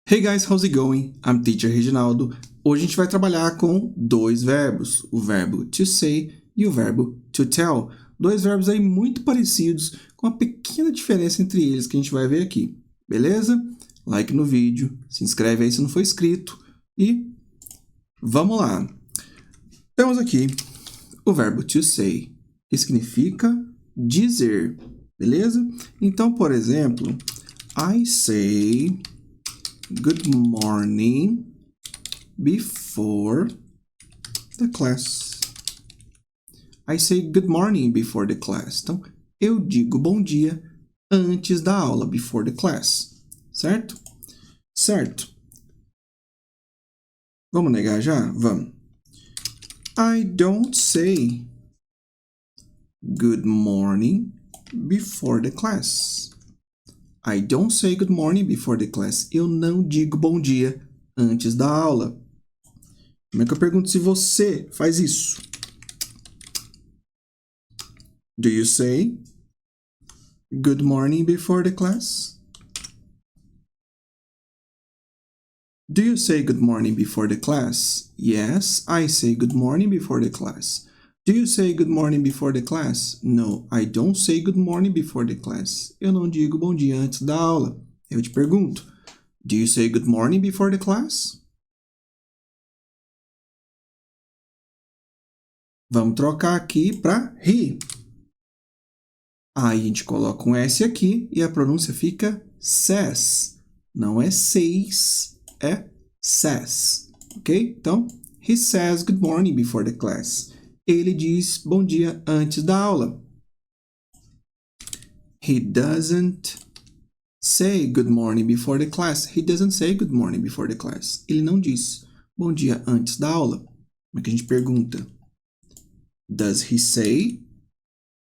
Hey guys, how's it going? I'm Teacher Reginaldo. Hoje a gente vai trabalhar com dois verbos, o verbo to say e o verbo to tell. Dois verbos aí muito parecidos, com uma pequena diferença entre eles que a gente vai ver aqui. Beleza? Like no vídeo, se inscreve aí se não for inscrito e vamos lá. Temos aqui o verbo to say, que significa dizer, beleza? Então, por exemplo, I say good morning before the class. I say good morning before the class. Então, eu digo bom dia antes da aula, before the class. Certo? Certo. Vamos negar já? Vamos. I don't say good morning before the class. I don't say good morning before the class. Eu não digo bom dia antes da aula. Como é que eu pergunto se você faz isso? Do you say good morning before the class? Do you say good morning before the class? Yes, I say good morning before the class. Do you say good morning before the class? No, I don't say good morning before the class. Eu não digo bom dia antes da aula. Eu te pergunto, do you say good morning before the class? Vamos trocar aqui para he. Aí a gente coloca um S aqui e a pronúncia fica says. Não é says, é says. Ok? Então, he says good morning before the class. Ele diz bom dia antes da aula. He doesn't say good morning before the class. He doesn't say good morning before the class. Ele não diz bom dia antes da aula. Como é que a gente pergunta? Does he say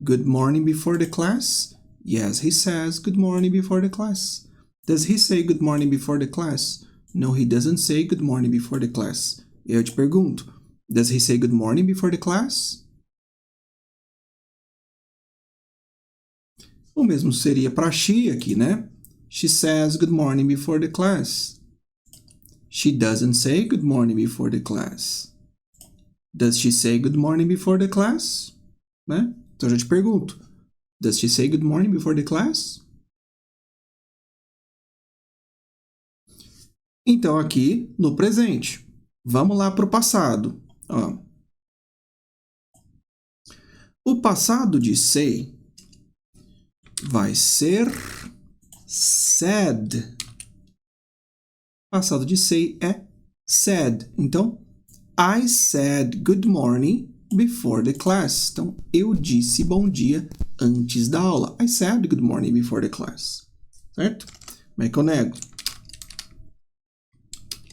good morning before the class? Yes, he says good morning before the class. Does he say good morning before the class? No, he doesn't say good morning before the class. Eu te pergunto, does he say good morning before the class? O mesmo seria para she aqui, né? She says good morning before the class. She doesn't say good morning before the class. Does she say good morning before the class? Né? Então eu já te pergunto, does she say good morning before the class? Então aqui no presente. Vamos lá para o passado. Ó. O passado de say vai ser said. O passado de say é said. Então, I said good morning before the class. Então, eu disse bom dia antes da aula. I said good morning before the class. Certo? Como é que eu nego?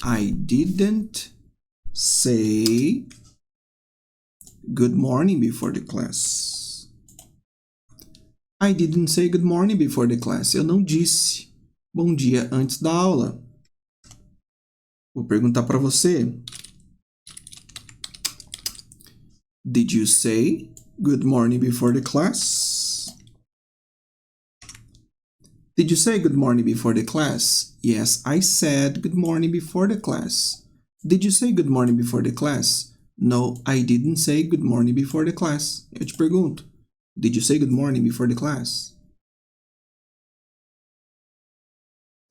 I didn't say good morning before the class. I didn't say good morning before the class. Eu não disse bom dia antes da aula. Vou perguntar para você. Did you say good morning before the class? Did you say good morning before the class? Yes, I said good morning before the class. Did you say good morning before the class? No, I didn't say good morning before the class. Eu te pergunto, did you say good morning before the class?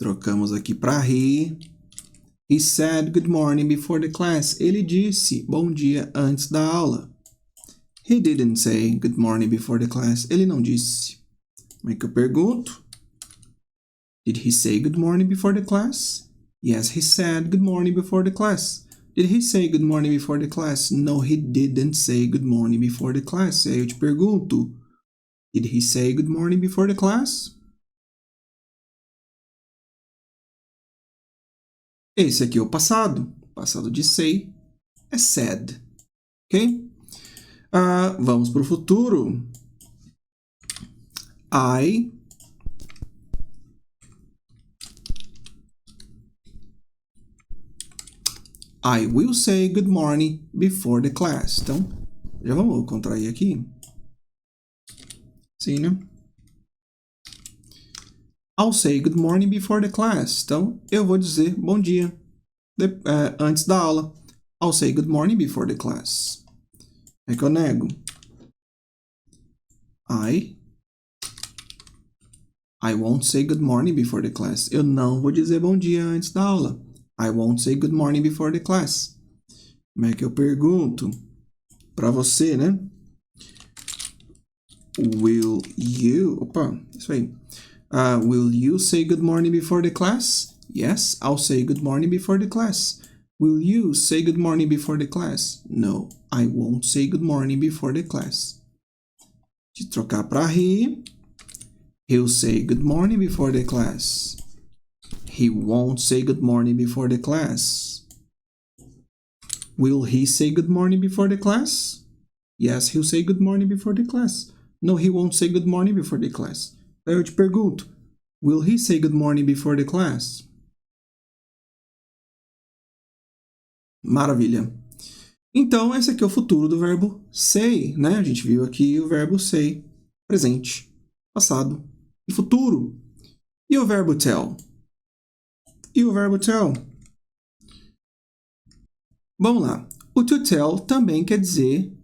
Trocamos aqui para he. He said good morning before the class. Ele disse bom dia antes da aula. He didn't say good morning before the class. Ele não disse. Como é que eu pergunto? Did he say good morning before the class? Yes, he said good morning before the class. Did he say good morning before the class? No, he didn't say good morning before the class. Aí eu te pergunto, did he say good morning before the class? Esse aqui é o passado. O passado de say é said. Ok? Vamos para o futuro. I will say good morning before the class. Então, já vamos contrair aqui. Sim, né? I'll say good morning before the class. Então, eu vou dizer bom dia antes da aula. I'll say good morning before the class. É que eu nego. I won't say good morning before the class. Eu não vou dizer bom dia antes da aula. I won't say good morning before the class. Como é que eu pergunto para você, né? Will you... Opa, isso aí. Will you say good morning before the class? Yes, I'll say good morning before the class. Will you say good morning before the class? No, I won't say good morning before the class. De trocar para he, he'll say good morning before the class. He won't say good morning before the class. Will he say good morning before the class? Yes, he'll say good morning before the class. No, he won't say good morning before the class. Aí eu te pergunto, will he say good morning before the class? Maravilha. Então, esse aqui é o futuro do verbo say, né? A gente viu aqui o verbo say, presente, passado e futuro. E o verbo tell? E o verbo tell? Vamos lá. O to tell também quer dizer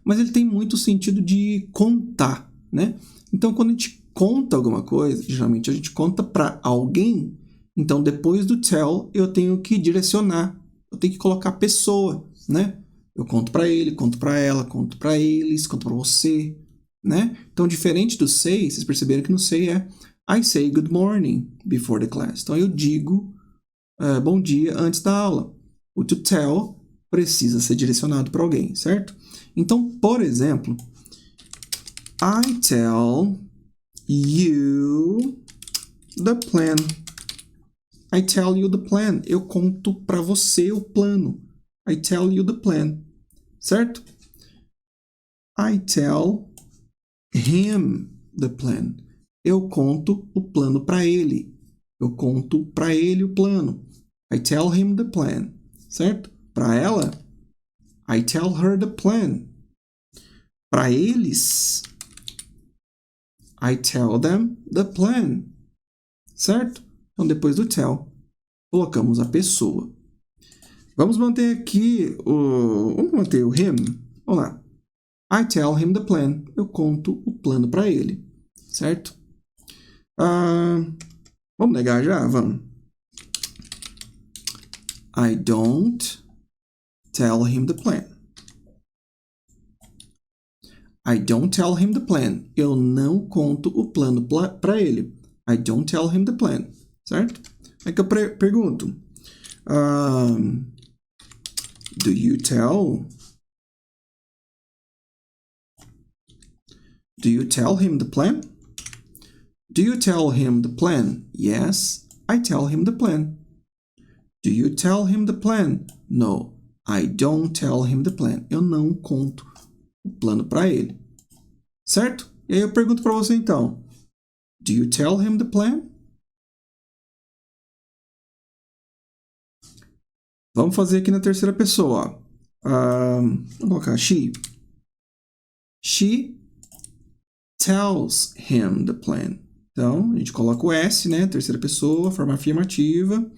mas ele tem muito sentido de contar, né? Então, quando a gente conta alguma coisa, geralmente a gente conta para alguém. Então, depois do tell, eu tenho que direcionar. Eu tenho que colocar a pessoa, né? Eu conto para ele, conto para ela, conto para eles, conto para você, né? Então, diferente do say, vocês perceberam que no say é I say good morning before the class. Então, eu digo bom dia antes da aula. O to tell precisa ser direcionado para alguém, certo? Então, por exemplo, I tell you the plan. I tell you the plan. Eu conto para você o plano. I tell you the plan. Certo? I tell him the plan. Eu conto o plano para ele. Eu conto para ele o plano. I tell him the plan. Certo? Para ela, I tell her the plan. Para eles, I tell them the plan. Certo? Então, depois do tell, colocamos a pessoa. Vamos manter aqui Vamos manter o him. Vamos lá. I tell him the plan. Eu conto o plano para ele. Certo? Vamos negar já? Vamos. I don't tell him the plan. I don't tell him the plan. Eu não conto o plano para ele. I don't tell him the plan. Certo? Aí que eu pergunto. Do you tell? Do you tell him the plan? Do you tell him the plan? Yes, I tell him the plan. Do you tell him the plan? No, I don't tell him the plan. Eu não conto o plano para ele. Certo? E aí eu pergunto para você então. Do you tell him the plan? Vamos fazer aqui na terceira pessoa. Vamos colocar she. She tells him the plan. Então, a gente coloca o S, né? Terceira pessoa, forma afirmativa.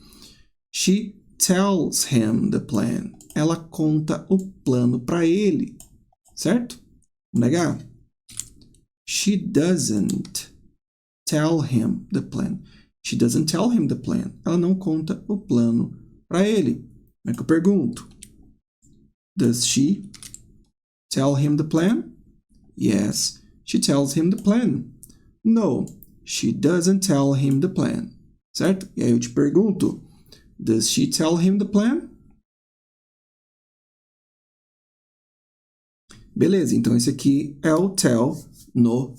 She tells him the plan. Ela conta o plano para ele. Certo? Vamos negar? She doesn't tell him the plan. She doesn't tell him the plan. Ela não conta o plano para ele. Como é que eu pergunto? Does she tell him the plan? Yes, she tells him the plan. No, she doesn't tell him the plan. Certo? E aí eu te pergunto, does she tell him the plan? Beleza, então esse aqui é o tell no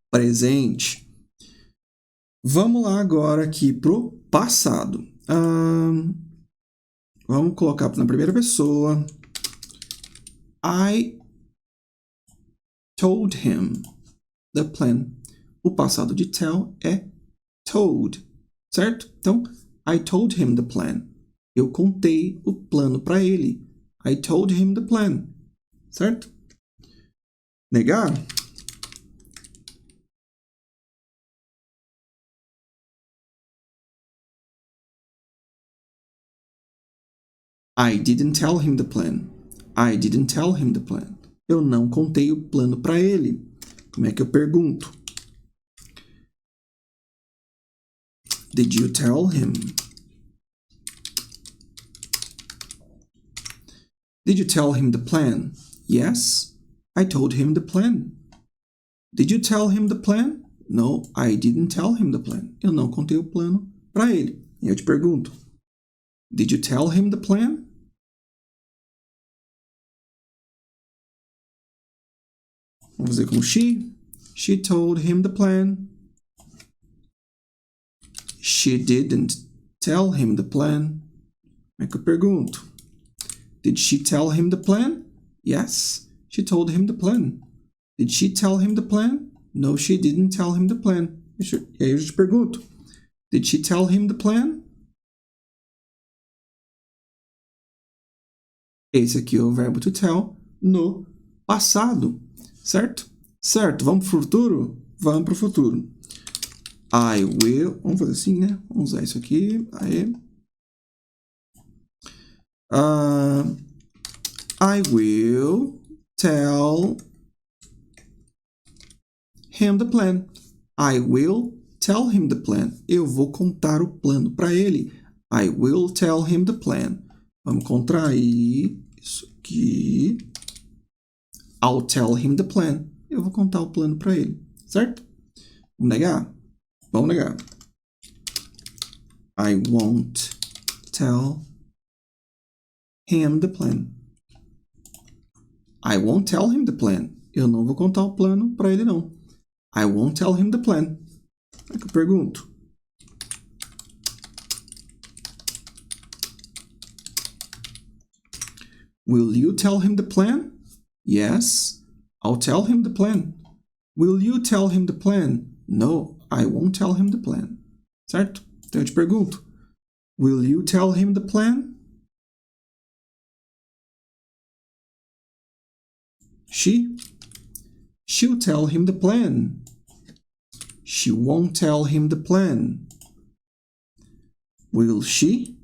presente. Vamos lá agora aqui pro passado. Vamos colocar na primeira pessoa. I told him the plan. O passado de tell é told, certo? Então, I told him the plan. Eu contei o plano para ele. I told him the plan, certo? Negar? I didn't tell him the plan. I didn't tell him the plan. Eu não contei o plano para ele. Como é que eu pergunto? Did you tell him? Did you tell him the plan? Yes, I told him the plan. Did you tell him the plan? No, I didn't tell him the plan. Eu não contei o plano para ele. E eu te pergunto, did you tell him the plan? Vamos fazer como she. She told him the plan. She didn't tell him the plan. Como é que eu pergunto? Did she tell him the plan? Yes, she told him the plan. Did she tell him the plan? No, she didn't tell him the plan. E aí eu te pergunto, did she tell him the plan? Esse aqui é o verbo to tell no passado, certo? Certo, vamos pro futuro? Vamos pro futuro. I will... Vamos fazer assim, né? Vamos usar isso aqui. Aí. I will tell him the plan. I will tell him the plan. Eu vou contar o plano para ele. I will tell him the plan. Vamos contrair isso aqui. I'll tell him the plan. Eu vou contar o plano para ele, certo? Vamos negar? Vamos negar. I won't tell him the plan. I won't tell him the plan. Eu não vou contar o plano para ele, não. I won't tell him the plan. É que eu pergunto. Will you tell him the plan? Yes, I'll tell him the plan. Will you tell him the plan? No, I won't tell him the plan. Certo? Então eu te pergunto. Will you tell him the plan? She'll tell him the plan. She won't tell him the plan. Will she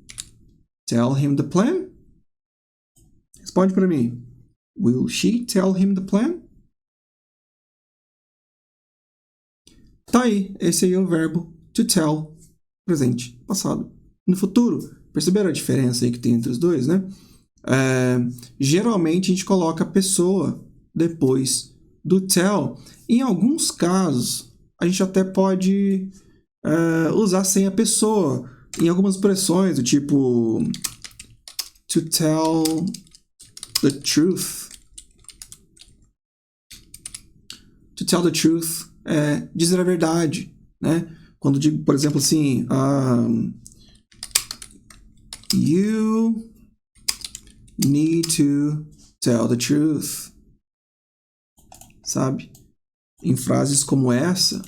tell him the plan? Responde para mim. Will she tell him the plan? Tá aí, esse aí é o verbo to tell, presente, passado. No futuro, perceberam a diferença aí que tem entre os dois, né? Geralmente a gente coloca a pessoa depois do tell. Em alguns casos, a gente até pode usar sem a pessoa. Em algumas expressões, do tipo to tell the truth. To tell the truth é dizer a verdade, né? Quando digo, por exemplo, assim, you need to tell the truth. Sabe? Em frases como essa,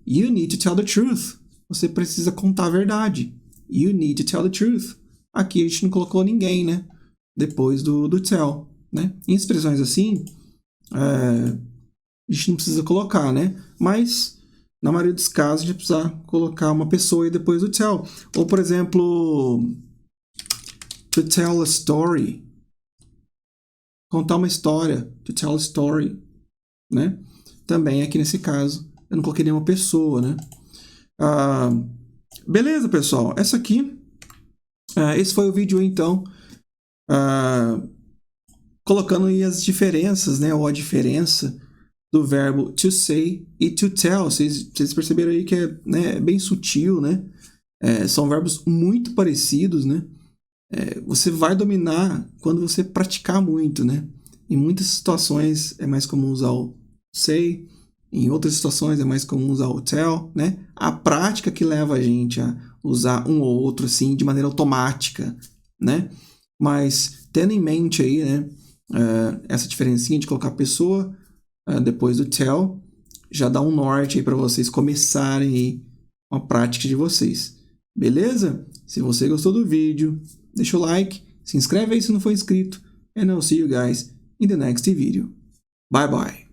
you need to tell the truth. Você precisa contar a verdade. You need to tell the truth. Aqui a gente não colocou ninguém, né? Depois do tell, né? Em expressões assim, a gente não precisa colocar, né? Mas, na maioria dos casos, a gente precisa colocar uma pessoa aí depois do tell. Ou, por exemplo, to tell a story. Contar uma história. To tell a story, né? Também aqui nesse caso, eu não coloquei nenhuma pessoa, né? Beleza, pessoal. Esse foi o vídeo, então. Colocando aí as diferenças, né? Ou a diferença do verbo to say e to tell. Vocês perceberam aí que é bem sutil, né? São verbos muito parecidos, né? Você vai dominar quando você praticar muito, né? Em muitas situações é mais comum usar o say, em outras situações é mais comum usar o tell, né? A prática que leva a gente a usar um ou outro assim de maneira automática, né? Mas tendo em mente aí, né? Essa diferencinha de colocar a pessoa depois do tell, já dá um norte aí para vocês começarem aí a prática de vocês. Beleza? Se você gostou do vídeo, deixa o like, se inscreve aí se não for inscrito, and I'll see you guys in the next video. Bye bye!